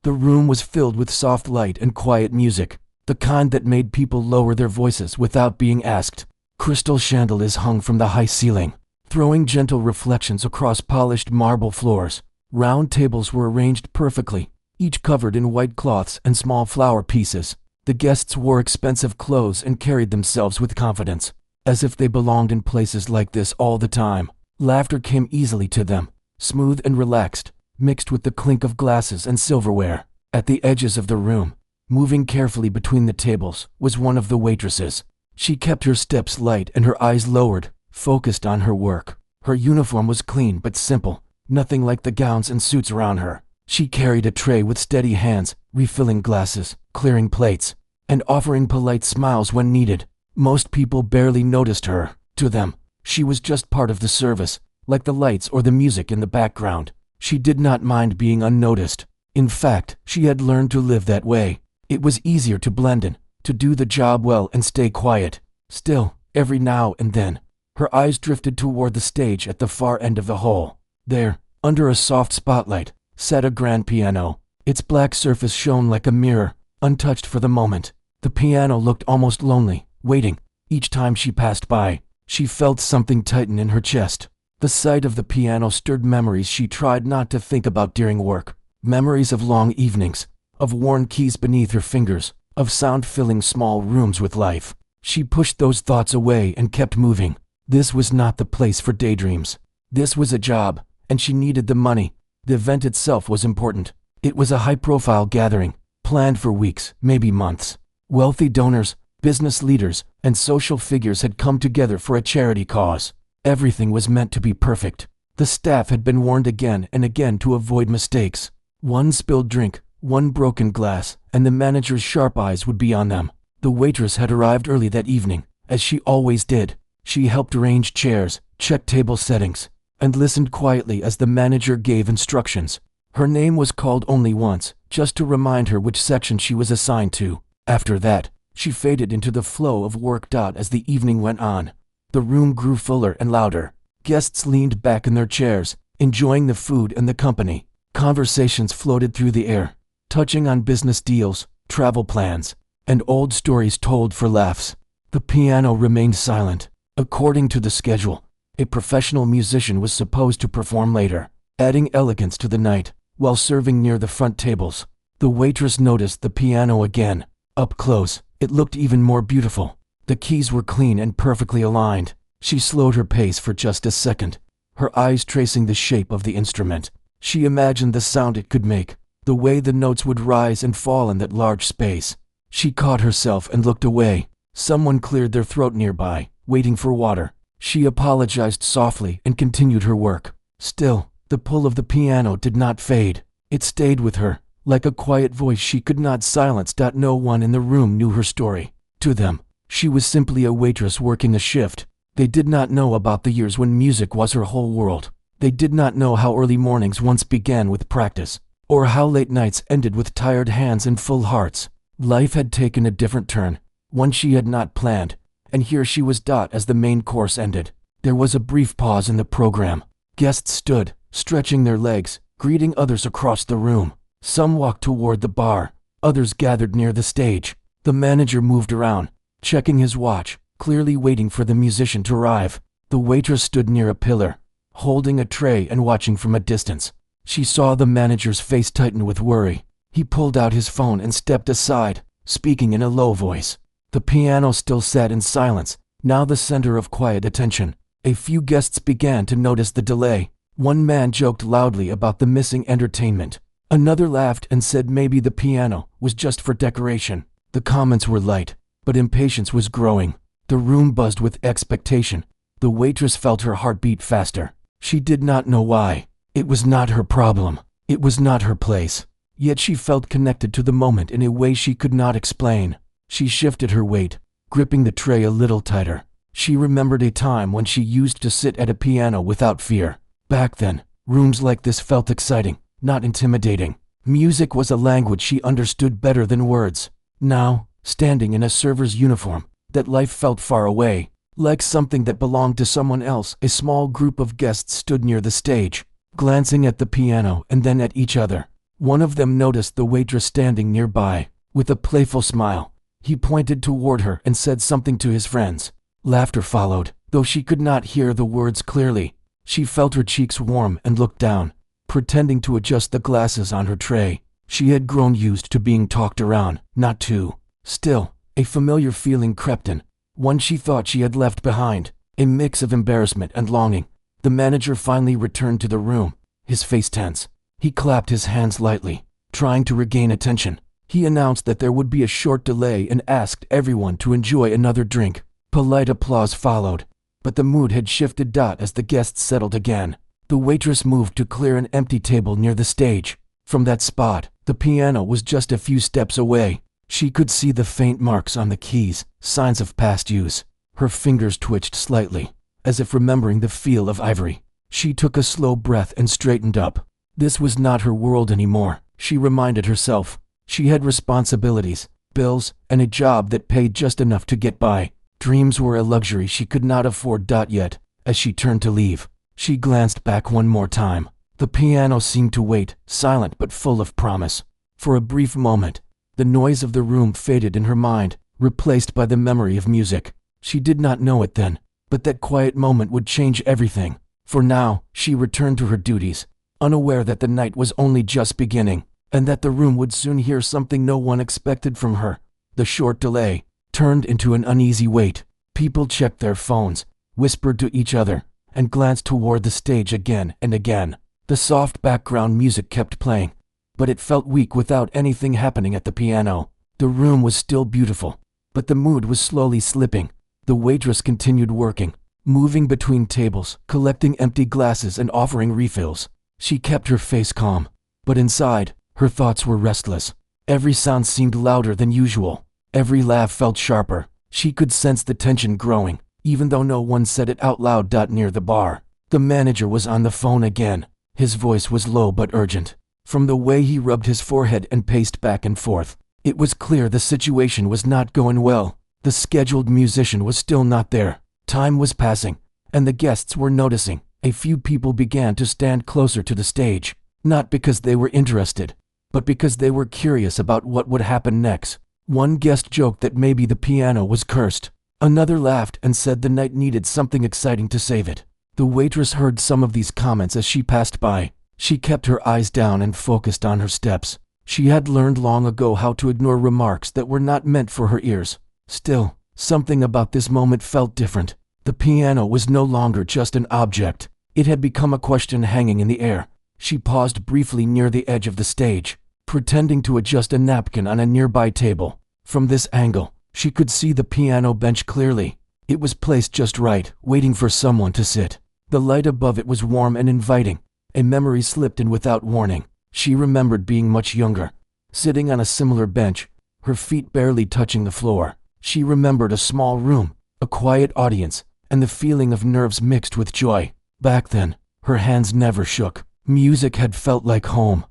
The room was filled with soft light and quiet music, the kind that made people lower their voices without being asked. Crystal chandeliers hung from the high ceiling, throwing gentle reflections across polished marble floors. Round tables were arranged perfectly, each covered in white cloths and small flower pieces. The guests wore expensive clothes and carried themselves with confidence, as if they belonged in places like this all the time. Laughter came easily to them, smooth and relaxed, mixed with the clink of glasses and silverware. At the edges of the room, moving carefully between the tables, was one of the waitresses. She kept her steps light and her eyes lowered, focused on her work. Her uniform was clean but simple, nothing like the gowns and suits around her. She carried a tray with steady hands, refilling glasses, clearing plates, and offering polite smiles when needed. Most people barely noticed her. To them, she was just part of the service, like the lights or the music in the background. She did not mind being unnoticed. In fact, she had learned to live that way. It was easier to blend in, to do the job well and stay quiet. Still, every now and then, her eyes drifted toward the stage at the far end of the hall. There, under a soft spotlight, sat a grand piano. Its black surface shone like a mirror, untouched for the moment. The piano looked almost lonely, waiting. Each time she passed by, she felt something tighten in her chest. The sight of the piano stirred memories she tried not to think about during work. Memories of long evenings, of worn keys beneath her fingers, of sound filling small rooms with life. She pushed those thoughts away and kept moving. This was not the place for daydreams. This was a job, and she needed the money. The event itself was important. It was a high-profile gathering, planned for weeks, maybe months. Wealthy donors, business leaders, and social figures had come together for a charity cause. Everything was meant to be perfect. The staff had been warned again and again to avoid mistakes. One spilled drink, one broken glass, and the manager's sharp eyes would be on them. The waitress had arrived early that evening, as she always did. She helped arrange chairs, check table settings, and listened quietly as the manager gave instructions. Her name was called only once, just to remind her which section she was assigned to. After that, she faded into the flow of work. As the evening went on, the room grew fuller and louder. Guests leaned back in their chairs, enjoying the food and the company. Conversations floated through the air, touching on business deals, travel plans, and old stories told for laughs. The piano remained silent. According to the schedule, a professional musician was supposed to perform later, adding elegance to the night, while serving near the front tables. The waitress noticed the piano again. Up close, it looked even more beautiful. The keys were clean and perfectly aligned. She slowed her pace for just a second, her eyes tracing the shape of the instrument. She imagined the sound it could make, the way the notes would rise and fall in that large space. She caught herself and looked away. Someone cleared their throat nearby, waiting for water. She apologized softly and continued her work. Still, the pull of the piano did not fade. It stayed with her, like a quiet voice she could not silence. No one in the room knew her story. To them, she was simply a waitress working a shift. They did not know about the years when music was her whole world. They did not know how early mornings once began with practice, or how late nights ended with tired hands and full hearts. Life had taken a different turn, one she had not planned, and here she was. As the main course ended, there was a brief pause in the program. Guests stood, stretching their legs, greeting others across the room. Some walked toward the bar, others gathered near the stage. The manager moved around, checking his watch, clearly waiting for the musician to arrive. The waitress stood near a pillar, holding a tray and watching from a distance. She saw the manager's face tighten with worry. He pulled out his phone and stepped aside, speaking in a low voice. The piano still sat in silence, now the center of quiet attention. A few guests began to notice the delay. One man joked loudly about the missing entertainment. Another laughed and said maybe the piano was just for decoration. The comments were light, but impatience was growing. The room buzzed with expectation. The waitress felt her heart beat faster. She did not know why. It was not her problem. It was not her place. Yet she felt connected to the moment in a way she could not explain. She shifted her weight, gripping the tray a little tighter. She remembered a time when she used to sit at a piano without fear. Back then, rooms like this felt exciting, not intimidating. Music was a language she understood better than words. Now, standing in a server's uniform, that life felt far away, like something that belonged to someone else. A small group of guests stood near the stage, glancing at the piano and then at each other. One of them noticed the waitress standing nearby. With a playful smile, he pointed toward her and said something to his friends. Laughter followed, though she could not hear the words clearly. She felt her cheeks warm and looked down, pretending to adjust the glasses on her tray. She had grown used to being talked around, not to. Still, a familiar feeling crept in, one she thought she had left behind, a mix of embarrassment and longing. The manager finally returned to the room, his face tense. He clapped his hands lightly, trying to regain attention. He announced that there would be a short delay and asked everyone to enjoy another drink. Polite applause followed, but the mood had shifted. As the guests settled again, the waitress moved to clear an empty table near the stage. From that spot, the piano was just a few steps away. She could see the faint marks on the keys, signs of past use. Her fingers twitched slightly, as if remembering the feel of ivory. She took a slow breath and straightened up. This was not her world anymore, she reminded herself. She had responsibilities, bills, and a job that paid just enough to get by. Dreams were a luxury she could not afford. Yet, as she turned to leave, she glanced back one more time. The piano seemed to wait, silent but full of promise. For a brief moment, the noise of the room faded in her mind, replaced by the memory of music. She did not know it then, but that quiet moment would change everything. For now, she returned to her duties, unaware that the night was only just beginning, and that the room would soon hear something no one expected from her. The short delay turned into an uneasy wait. People checked their phones, whispered to each other, and glanced toward the stage again and again. The soft background music kept playing, but it felt weak without anything happening at the piano. The room was still beautiful, but the mood was slowly slipping. The waitress continued working, moving between tables, collecting empty glasses and offering refills. She kept her face calm, but inside, her thoughts were restless. Every sound seemed louder than usual. Every laugh felt sharper. She could sense the tension growing, even though no one said it out loud. Near the bar, the manager was on the phone again. His voice was low but urgent. From the way he rubbed his forehead and paced back and forth, it was clear the situation was not going well. The scheduled musician was still not there. Time was passing, and the guests were noticing. A few people began to stand closer to the stage, not because they were interested, but because they were curious about what would happen next. One guest joked that maybe the piano was cursed. Another laughed and said the night needed something exciting to save it. The waitress heard some of these comments as she passed by. She kept her eyes down and focused on her steps. She had learned long ago how to ignore remarks that were not meant for her ears. Still, something about this moment felt different. The piano was no longer just an object. It had become a question hanging in the air. She paused briefly near the edge of the stage, pretending to adjust a napkin on a nearby table. From this angle, she could see the piano bench clearly. It was placed just right, waiting for someone to sit. The light above it was warm and inviting. A memory slipped in without warning. She remembered being much younger, sitting on a similar bench, her feet barely touching the floor. She remembered a small room, a quiet audience, and the feeling of nerves mixed with joy. Back then, her hands never shook. Music had felt like home.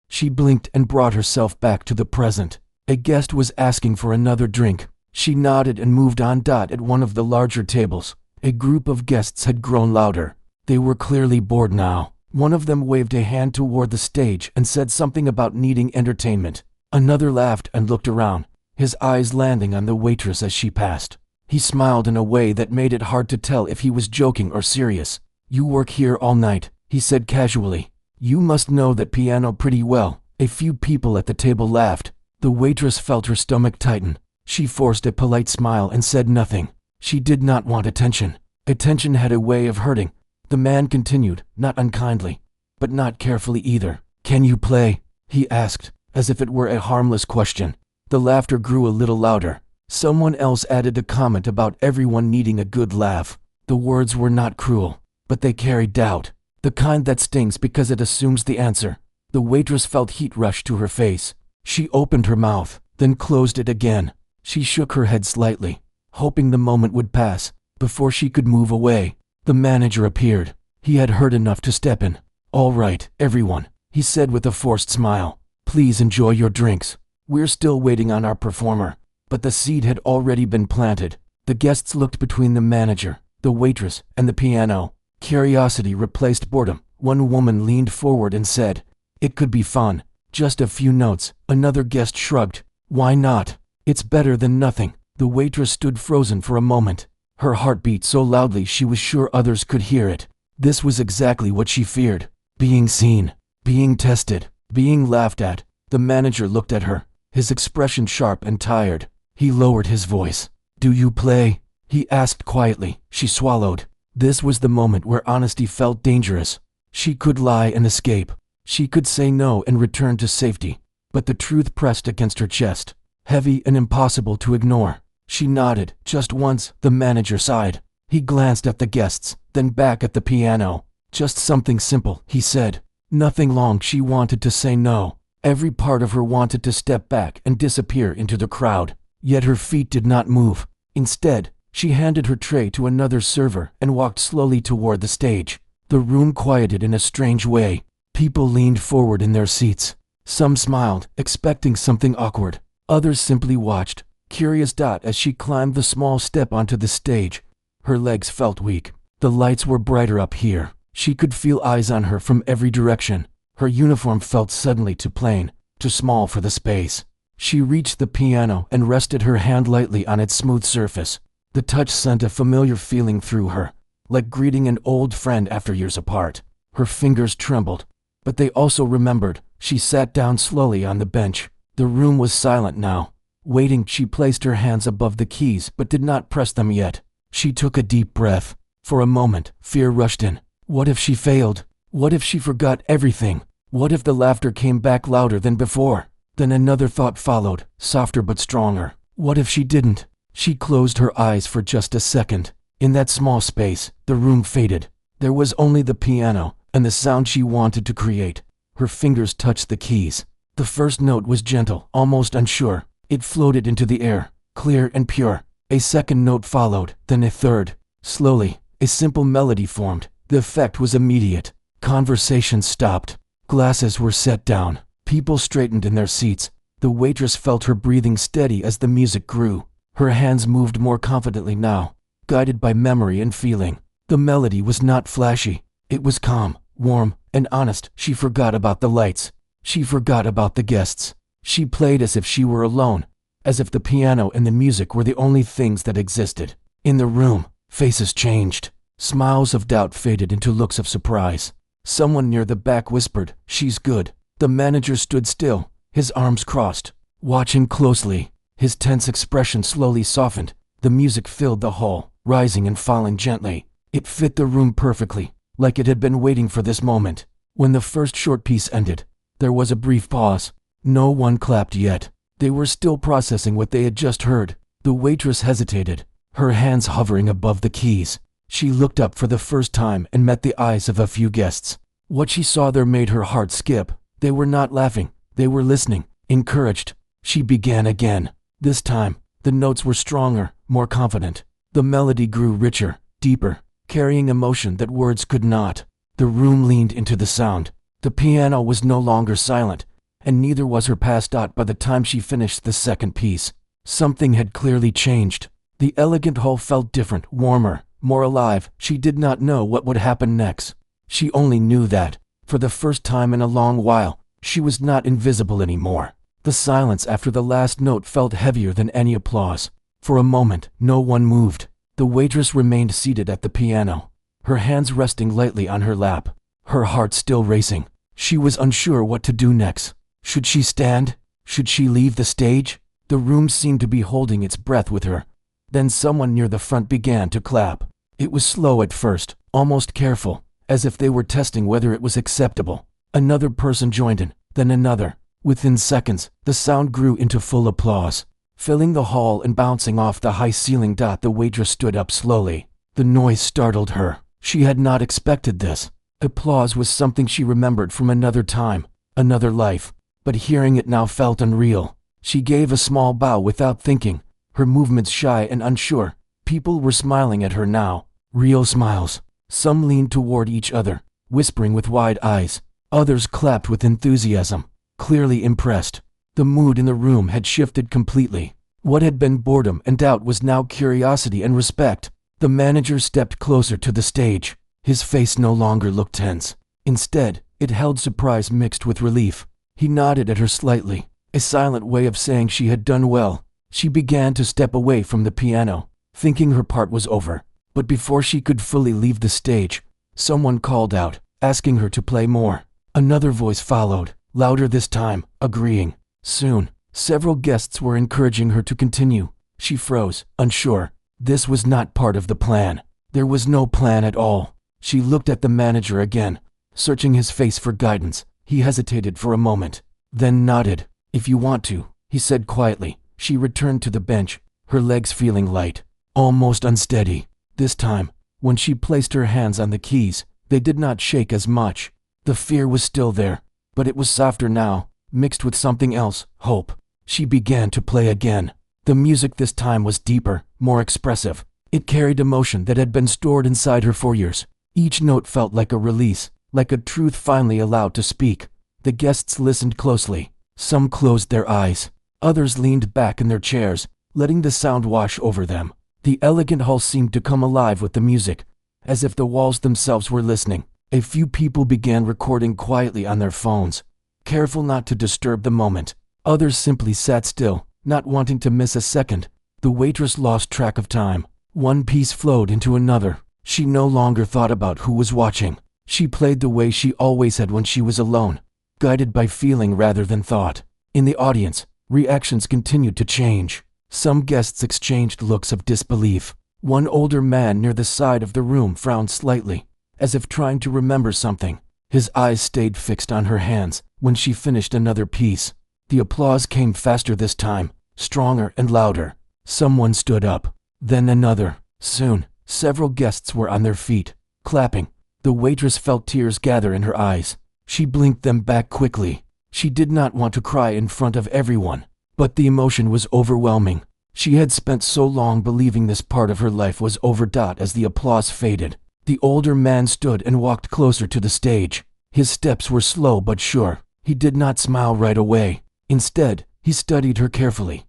She blinked and brought herself back to the present. A guest was asking for another drink. She nodded and moved on. At one of the larger tables, a group of guests had grown louder. They were clearly bored now. One of them waved a hand toward the stage and said something about needing entertainment. Another laughed and looked around, his eyes landing on the waitress as she passed. He smiled in a way that made it hard to tell if he was joking or serious. "You work here all night," he said casually. "You must know that piano pretty well." A few people at the table laughed. The waitress felt her stomach tighten. She forced a polite smile and said nothing. She did not want attention. Attention had a way of hurting. The man continued, not unkindly, but not carefully either. "Can you play?" he asked, as if it were a harmless question. The laughter grew a little louder. Someone else added a comment about everyone needing a good laugh. The words were not cruel, but they carried doubt, the kind that stings because it assumes the answer. The waitress felt heat rush to her face. She opened her mouth, then closed it again. She shook her head slightly, hoping the moment would pass before she could move away. The manager appeared. He had heard enough to step in. "All right, everyone," he said with a forced smile. "Please enjoy your drinks. We're still waiting on our performer." But the seed had already been planted. The guests looked between the manager, the waitress, and the piano. Curiosity replaced boredom. One woman leaned forward and said, "It could be fun. Just a few notes. Another guest shrugged. Why not? It's better than nothing. The waitress stood frozen for a moment. Her heart beat so loudly she was sure others could hear it. This was exactly what she feared. Being seen. Being tested. Being laughed at. The manager looked at her, his expression sharp and tired. He lowered his voice. Do you play? He asked quietly. She swallowed. This was the moment where honesty felt dangerous. She could lie and escape. She could say no and return to safety. But the truth pressed against her chest, heavy and impossible to ignore. She nodded, just once. The manager sighed. He glanced at the guests, then back at the piano. Just something simple, he said. Nothing long. She wanted to say no. Every part of her wanted to step back and disappear into the crowd. Yet her feet did not move. Instead, she handed her tray to another server and walked slowly toward the stage. The room quieted in a strange way. People leaned forward in their seats. Some smiled, expecting something awkward. Others simply watched, curious. As she climbed the small step onto the stage, her legs felt weak. The lights were brighter up here. She could feel eyes on her from every direction. Her uniform felt suddenly too plain, too small for the space. She reached the piano and rested her hand lightly on its smooth surface. The touch sent a familiar feeling through her, like greeting an old friend after years apart. Her fingers trembled, but they also remembered. She sat down slowly on the bench. The room was silent now. Waiting, she placed her hands above the keys but did not press them yet. She took a deep breath. For a moment, fear rushed in. What if she failed? What if she forgot everything? What if the laughter came back louder than before? Then another thought followed, softer but stronger. What if she didn't? She closed her eyes for just a second. In that small space, the room faded. There was only the piano and the sound she wanted to create. Her fingers touched the keys. The first note was gentle, almost unsure. It floated into the air, clear and pure. A second note followed, then a third. Slowly, a simple melody formed. The effect was immediate. Conversation stopped. Glasses were set down. People straightened in their seats. The waitress felt her breathing steady as the music grew. Her hands moved more confidently now, guided by memory and feeling. The melody was not flashy. It was calm, warm, and honest. She forgot about the lights. She forgot about the guests. She played as if she were alone, as if the piano and the music were the only things that existed. In the room, faces changed. Smiles of doubt faded into looks of surprise. Someone near the back whispered, "She's good." The manager stood still, his arms crossed, watching closely. His tense expression slowly softened. The music filled the hall, rising and falling gently. It fit the room perfectly, like it had been waiting for this moment. When the first short piece ended, there was a brief pause. No one clapped yet. They were still processing what they had just heard. The waitress hesitated, her hands hovering above the keys. She looked up for the first time and met the eyes of a few guests. What she saw there made her heart skip. They were not laughing. They were listening, encouraged. She began again. This time, the notes were stronger, more confident. The melody grew richer, deeper, carrying emotion that words could not. The room leaned into the sound. The piano was no longer silent, and neither was her past. By the time she finished the second piece, something had clearly changed. The elegant hall felt different, warmer, more alive. She did not know what would happen next. She only knew that, for the first time in a long while, she was not invisible anymore. The silence after the last note felt heavier than any applause. For a moment, no one moved. The waitress remained seated at the piano, her hands resting lightly on her lap, her heart still racing. She was unsure what to do next. Should she stand? Should she leave the stage? The room seemed to be holding its breath with her. Then someone near the front began to clap. It was slow at first, almost careful, as if they were testing whether it was acceptable. Another person joined in, then another. Within seconds, the sound grew into full applause, filling the hall and bouncing off the high ceiling. The waitress stood up slowly. The noise startled her. She had not expected this. Applause was something she remembered from another time, another life, but hearing it now felt unreal. She gave a small bow without thinking, her movements shy and unsure. People were smiling at her now, real smiles. Some leaned toward each other, whispering with wide eyes. Others clapped with enthusiasm, clearly impressed. The mood in the room had shifted completely. What had been boredom and doubt was now curiosity and respect. The manager stepped closer to the stage. His face no longer looked tense. Instead, it held surprise mixed with relief. He nodded at her slightly, a silent way of saying she had done well. She began to step away from the piano, thinking her part was over. But before she could fully leave the stage, someone called out, asking her to play more. Another voice followed, louder this time, agreeing. Soon, several guests were encouraging her to continue. She froze, unsure. This was not part of the plan. There was no plan at all. She looked at the manager again, searching his face for guidance. He hesitated for a moment, then nodded. "If you want to," he said quietly. She returned to the bench, her legs feeling light, almost unsteady. This time, when she placed her hands on the keys, they did not shake as much. The fear was still there, but it was softer now, mixed with something else, hope. She began to play again. The music this time was deeper, more expressive. It carried emotion that had been stored inside her for years. Each note felt like a release, like a truth finally allowed to speak. The guests listened closely. Some closed their eyes. Others leaned back in their chairs, letting the sound wash over them. The elegant hall seemed to come alive with the music, as if the walls themselves were listening. A few people began recording quietly on their phones, careful not to disturb the moment. Others simply sat still, not wanting to miss a second. The waitress lost track of time. One piece flowed into another. She no longer thought about who was watching. She played the way she always had when she was alone, guided by feeling rather than thought. In the audience, reactions continued to change. Some guests exchanged looks of disbelief. One older man near the side of the room frowned slightly, as if trying to remember something. His eyes stayed fixed on her hands when she finished another piece. The applause came faster this time, stronger and louder. Someone stood up, then another. Soon, several guests were on their feet, clapping. The waitress felt tears gather in her eyes. She blinked them back quickly. She did not want to cry in front of everyone, but the emotion was overwhelming. She had spent so long believing this part of her life was over. As the applause faded, the older man stood and walked closer to the stage. His steps were slow but sure. He did not smile right away. Instead, he studied her carefully.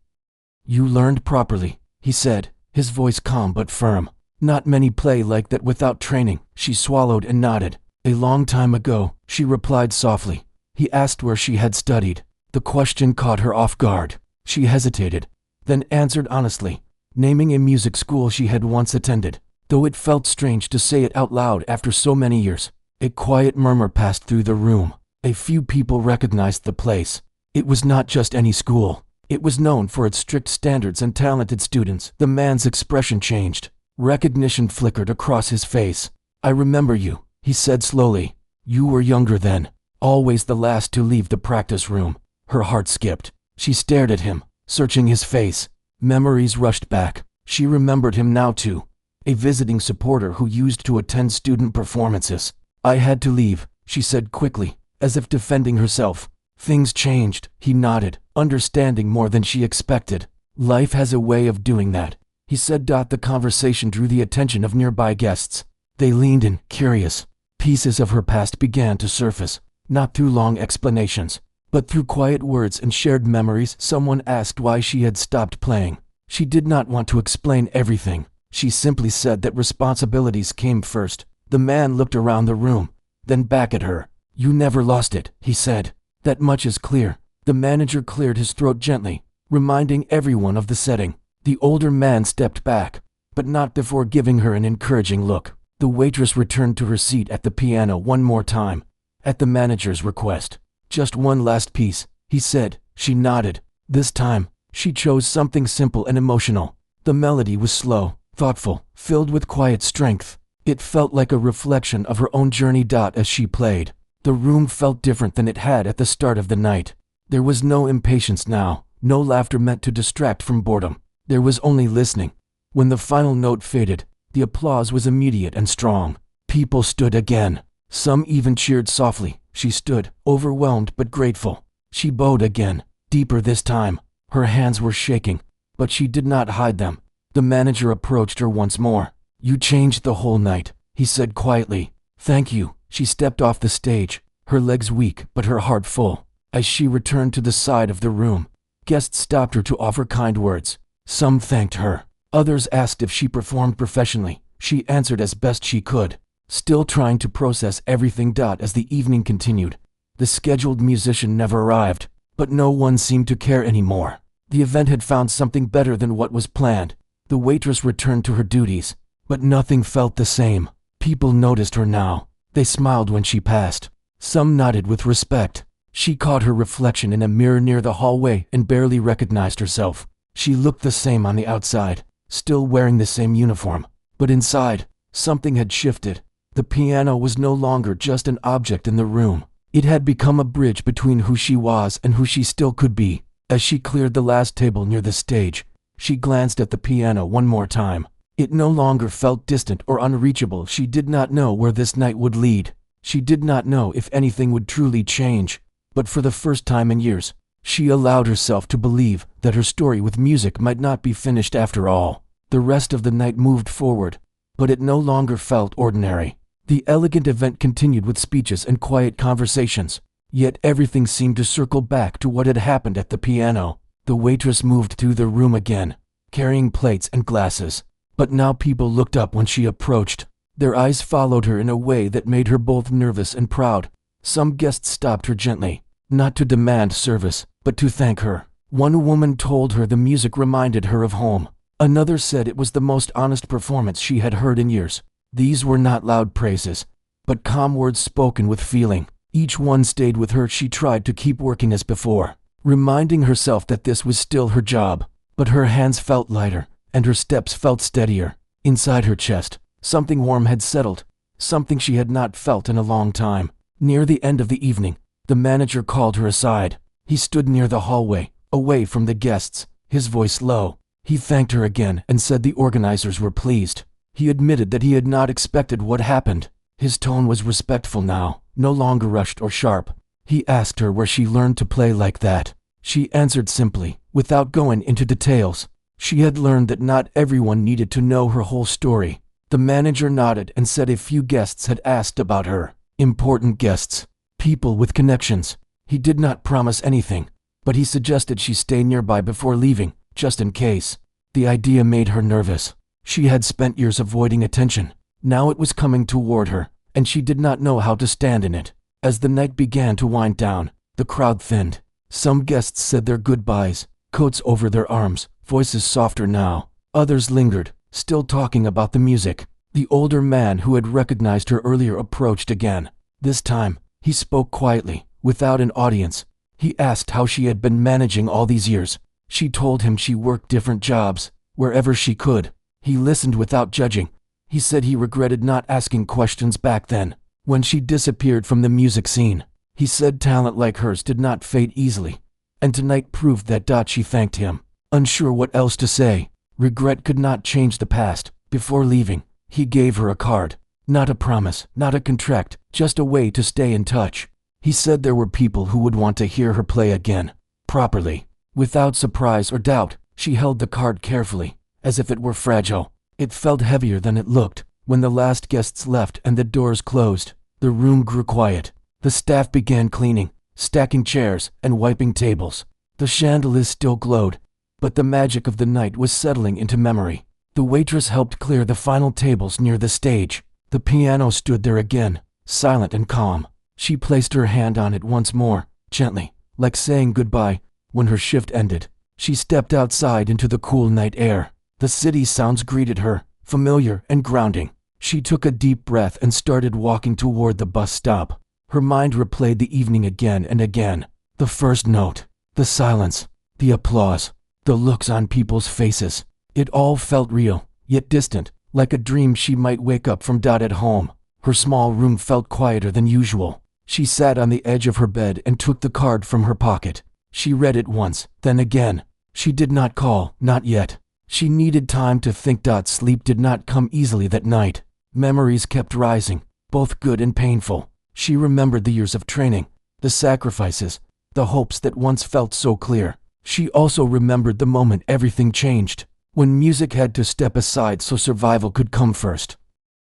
"You learned properly," he said, his voice calm but firm. "Not many play like that without training." She swallowed and nodded. "A long time ago," she replied softly. He asked where she had studied. The question caught her off guard. She hesitated, then answered honestly, naming a music school she had once attended. Though it felt strange to say it out loud after so many years, a quiet murmur passed through the room. A few people recognized the place. It was not just any school. It was known for its strict standards and talented students. The man's expression changed. Recognition flickered across his face. "I remember you," he said slowly. "You were younger then, always the last to leave the practice room." Her heart skipped. She stared at him, searching his face. Memories rushed back. She remembered him now too. A visiting supporter who used to attend student performances. "I had to leave," she said quickly, as if defending herself. "Things changed," he nodded, understanding more than she expected. "Life has a way of doing that," he said. The conversation drew the attention of nearby guests. They leaned in, curious. Pieces of her past began to surface, not through long explanations, but through quiet words and shared memories. Someone asked why she had stopped playing. She did not want to explain everything. She simply said that responsibilities came first. The man looked around the room, then back at her. "You never lost it," he said. "That much is clear." The manager cleared his throat gently, reminding everyone of the setting. The older man stepped back, but not before giving her an encouraging look. The waitress returned to her seat at the piano one more time, at the manager's request. "Just one last piece," he said. She nodded. This time, she chose something simple and emotional. The melody was slow, thoughtful, filled with quiet strength. It felt like a reflection of her own journey. As she played, the room felt different than it had at the start of the night. There was no impatience now, no laughter meant to distract from boredom. There was only listening. When the final note faded, the applause was immediate and strong. People stood again. Some even cheered softly. She stood, overwhelmed but grateful. She bowed again, deeper this time. Her hands were shaking, but she did not hide them. The manager approached her once more. "You changed the whole night," he said quietly. "Thank you." She stepped off the stage, her legs weak but her heart full. As she returned to the side of the room, guests stopped her to offer kind words. Some thanked her. Others asked if she performed professionally. She answered as best she could, still trying to process everything. As the evening continued, The scheduled musician never arrived, but no one seemed to care anymore. The event had found something better than what was planned. The waitress returned to her duties, but nothing felt the same. People noticed her now. They smiled when she passed. Some nodded with respect. She caught her reflection in a mirror near the hallway and barely recognized herself. She looked the same on the outside, still wearing the same uniform. But inside, something had shifted. The piano was no longer just an object in the room. It had become a bridge between who she was and who she still could be. As she cleared the last table near the stage, she glanced at the piano one more time. It no longer felt distant or unreachable. She did not know where this night would lead. She did not know if anything would truly change. But for the first time in years, she allowed herself to believe that her story with music might not be finished after all. The rest of the night moved forward, but it no longer felt ordinary. The elegant event continued with speeches and quiet conversations, yet everything seemed to circle back to what had happened at the piano. The waitress moved through the room again, carrying plates and glasses. But now people looked up when she approached. Their eyes followed her in a way that made her both nervous and proud. Some guests stopped her gently, not to demand service, but to thank her. One woman told her the music reminded her of home. Another said it was the most honest performance she had heard in years. These were not loud praises, but calm words spoken with feeling. Each one stayed with her. She tried to keep working as before, reminding herself that this was still her job. But her hands felt lighter, and her steps felt steadier. Inside her chest, something warm had settled, something she had not felt in a long time. Near the end of the evening, the manager called her aside. He stood near the hallway, away from the guests, his voice low. He thanked her again and said the organizers were pleased. He admitted that he had not expected what happened. His tone was respectful now, no longer rushed or sharp. He asked her where she learned to play like that. She answered simply, without going into details. She had learned that not everyone needed to know her whole story. The manager nodded and said a few guests had asked about her. Important guests. People with connections. He did not promise anything, but he suggested she stay nearby before leaving, just in case. The idea made her nervous. She had spent years avoiding attention. Now it was coming toward her, and she did not know how to stand in it. As the night began to wind down, the crowd thinned. Some guests said their goodbyes, coats over their arms, voices softer now. Others lingered, still talking about the music. The older man who had recognized her earlier approached again. This time, he spoke quietly, without an audience. He asked how she had been managing all these years. She told him she worked different jobs, wherever she could. He listened without judging. He said he regretted not asking questions back then, when she disappeared from the music scene. He said talent like hers did not fade easily, and tonight proved that. She thanked him, unsure what else to say. Regret could not change the past. Before leaving, he gave her a card. Not a promise, not a contract, just a way to stay in touch. He said there were people who would want to hear her play again, properly. Without surprise or doubt, she held the card carefully, as if it were fragile. It felt heavier than it looked. When the last guests left and the doors closed, the room grew quiet. The staff began cleaning, stacking chairs, and wiping tables. The chandeliers still glowed, but the magic of the night was settling into memory. The waitress helped clear the final tables near the stage. The piano stood there again, silent and calm. She placed her hand on it once more, gently, like saying goodbye. When her shift ended, she stepped outside into the cool night air. The city sounds greeted her, familiar and grounding. She took a deep breath and started walking toward the bus stop. Her mind replayed the evening again and again. The first note, the silence, the applause, the looks on people's faces. It all felt real, yet distant, like a dream she might wake up from. At home, her small room felt quieter than usual. She sat on the edge of her bed and took the card from her pocket. She read it once, then again. She did not call, not yet. She needed time to think. Sleep did not come easily that night. Memories kept rising, both good and painful. She remembered the years of training, the sacrifices, the hopes that once felt so clear. She also remembered the moment everything changed, when music had to step aside so survival could come first.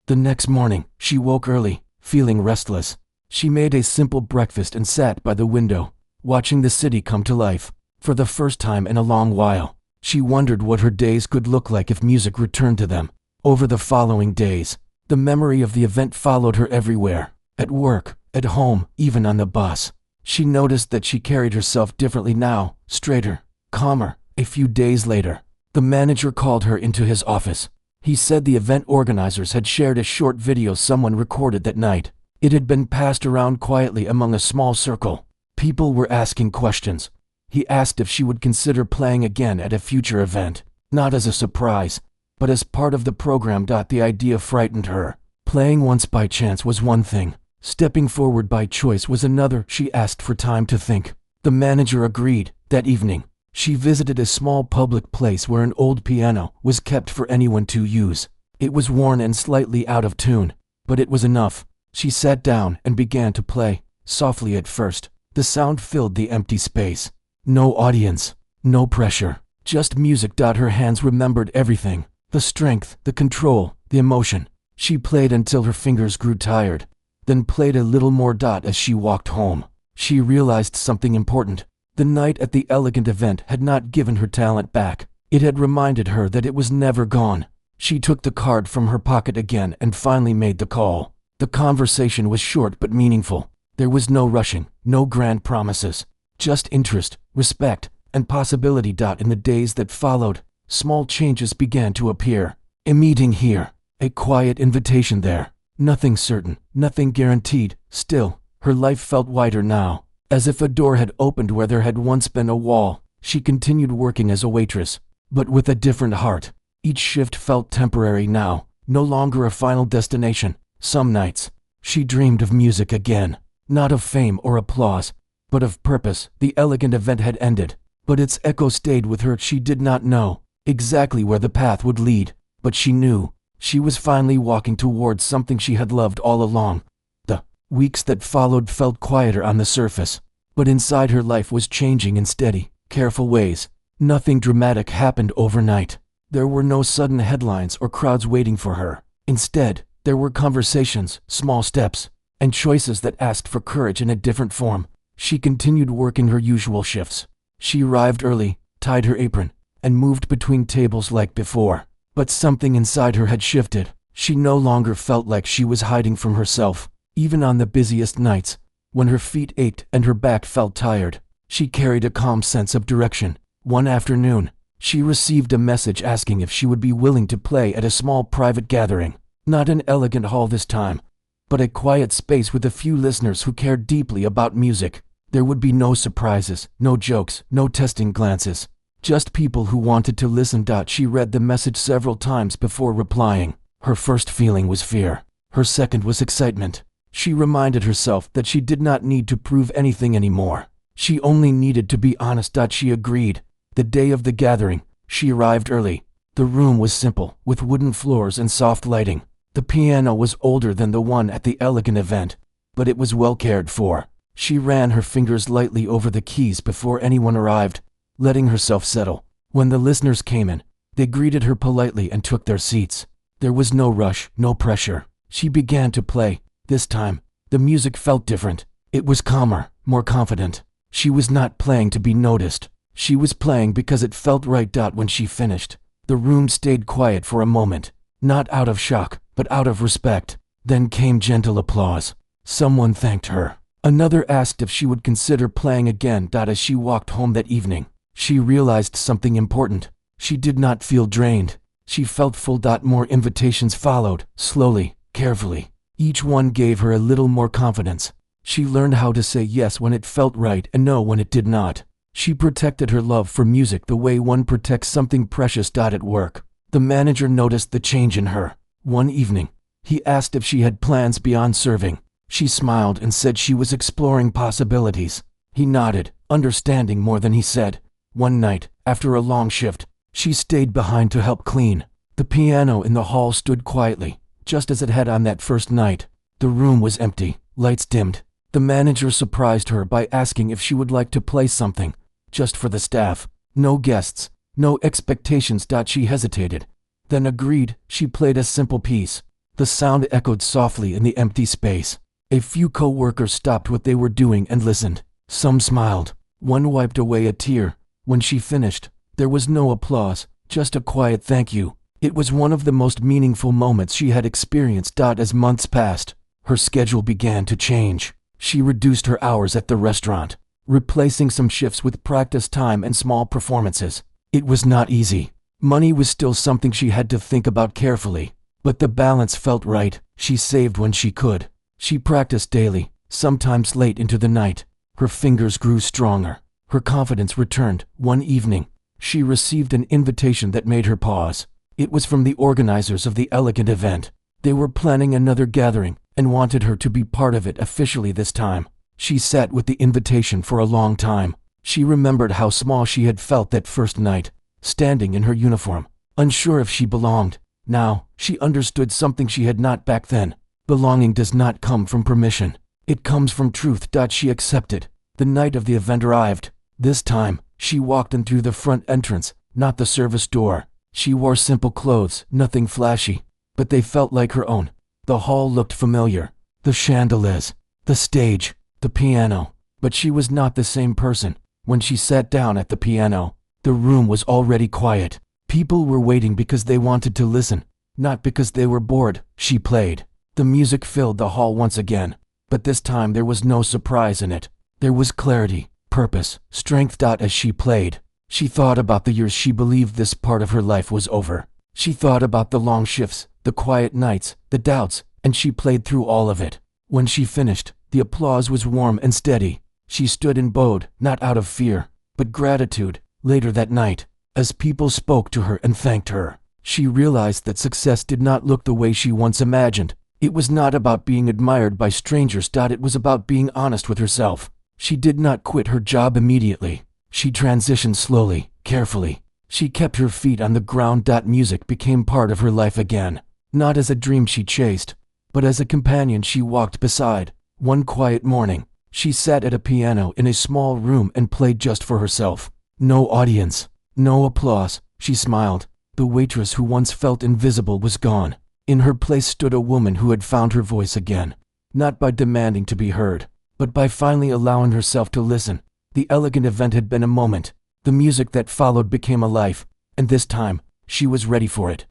The next morning, she woke early, feeling restless. She made a simple breakfast and sat by the window, watching the city come to life. For the first time in a long while, she wondered what her days could look like if music returned to them. Over the following days, the memory of the event followed her everywhere. At work, at home, even on the bus. She noticed that she carried herself differently now, straighter, calmer. A few days later, the manager called her into his office. He said the event organizers had shared a short video someone recorded that night. It had been passed around quietly among a small circle. People were asking questions. He asked if she would consider playing again at a future event, not as a surprise, but as part of the program. The idea frightened her. Playing once by chance was one thing. Stepping forward by choice was another. She asked for time to think. The manager agreed. That evening, she visited a small public place where an old piano was kept for anyone to use. It was worn and slightly out of tune, but it was enough. She sat down and began to play, softly at first. The sound filled the empty space. No audience, no pressure, just music. Her hands remembered everything. The strength, the control, the emotion. She played until her fingers grew tired, then played a little more. As she walked home, she realized something important. The night at the elegant event had not given her talent back. It had reminded her that it was never gone. She took the card from her pocket again and finally made the call. The conversation was short but meaningful. There was no rushing, no grand promises, just interest, respect, and possibility. In the days that followed, small changes began to appear. A meeting here, a quiet invitation there. Nothing certain, nothing guaranteed. Still, her life felt wider now, as if a door had opened where there had once been a wall. She continued working as a waitress, but with a different heart. Each shift felt temporary now, no longer a final destination. Some nights, she dreamed of music again, not of fame or applause, but of purpose. The elegant event had ended, but its echo stayed with her. She did not know exactly where the path would lead, but she knew she was finally walking towards something she had loved all along. The weeks that followed felt quieter on the surface, but inside her life was changing in steady, careful ways. Nothing dramatic happened overnight. There were no sudden headlines or crowds waiting for her. Instead, there were conversations, small steps, and choices that asked for courage in a different form. She continued working her usual shifts. She arrived early, tied her apron, and moved between tables like before. But something inside her had shifted. She no longer felt like she was hiding from herself. Even on the busiest nights, when her feet ached and her back felt tired, she carried a calm sense of direction. One afternoon, she received a message asking if she would be willing to play at a small private gathering. Not an elegant hall this time, but a quiet space with a few listeners who cared deeply about music. There would be no surprises, no jokes, no testing glances. Just people who wanted to listen. She read the message several times before replying. Her first feeling was fear. Her second was excitement. She reminded herself that she did not need to prove anything anymore. She only needed to be honest. She agreed. The day of the gathering, she arrived early. The room was simple, with wooden floors and soft lighting. The piano was older than the one at the elegant event, but it was well cared for. She ran her fingers lightly over the keys before anyone arrived, letting herself settle. When the listeners came in, they greeted her politely and took their seats. There was no rush, no pressure. She began to play. This time, the music felt different. It was calmer, more confident. She was not playing to be noticed. She was playing because it felt right. When she finished, the room stayed quiet for a moment, not out of shock, but out of respect. Then came gentle applause. Someone thanked her. Another asked if she would consider playing again. As she walked home that evening, she realized something important. She did not feel drained. She felt full. More invitations followed, slowly, carefully. Each one gave her a little more confidence. She learned how to say yes when it felt right and no when it did not. She protected her love for music the way one protects something precious. At work, the manager noticed the change in her. One evening, he asked if she had plans beyond serving. She smiled and said she was exploring possibilities. He nodded, understanding more than he said. One night, after a long shift, she stayed behind to help clean. The piano in the hall stood quietly, just as it had on that first night. The room was empty, lights dimmed. The manager surprised her by asking if she would like to play something, just for the staff. No guests, no expectations. She hesitated, then agreed. She played a simple piece. The sound echoed softly in the empty space. A few co-workers stopped what they were doing and listened. Some smiled. One wiped away a tear. When she finished, there was no applause, just a quiet thank you. It was one of the most meaningful moments she had experienced. As months passed, her schedule began to change. She reduced her hours at the restaurant, replacing some shifts with practice time and small performances. It was not easy. Money was still something she had to think about carefully, but the balance felt right. She saved when she could. She practiced daily, sometimes late into the night. Her fingers grew stronger. Her confidence returned. One evening, she received an invitation that made her pause. It was from the organizers of the elegant event. They were planning another gathering and wanted her to be part of it officially this time. She sat with the invitation for a long time. She remembered how small she had felt that first night, standing in her uniform, unsure if she belonged. Now, she understood something she had not back then. Belonging does not come from permission. It comes from truth. She accepted. The night of the event arrived. This time, she walked in through the front entrance, not the service door. She wore simple clothes, nothing flashy, but they felt like her own. The hall looked familiar. The chandeliers, the stage, the piano. But she was not the same person. When she sat down at the piano, the room was already quiet. People were waiting because they wanted to listen, not because they were bored. She played. The music filled the hall once again, but this time there was no surprise in it. There was clarity, purpose, strength. As she played, she thought about the years she believed this part of her life was over. She thought about the long shifts, the quiet nights, the doubts, and she played through all of it. When she finished, the applause was warm and steady. She stood and bowed, not out of fear, but gratitude. Later that night, as people spoke to her and thanked her, she realized that success did not look the way she once imagined. It was not about being admired by strangers. It was about being honest with herself. She did not quit her job immediately. She transitioned slowly, carefully. She kept her feet on the ground. Music became part of her life again, not as a dream she chased, but as a companion she walked beside. One quiet morning, she sat at a piano in a small room and played just for herself. No audience, no applause. She smiled. The waitress who once felt invisible was gone. In her place stood a woman who had found her voice again, not by demanding to be heard, but by finally allowing herself to listen. The elegant event had been a moment. The music that followed became a life, and this time, she was ready for it.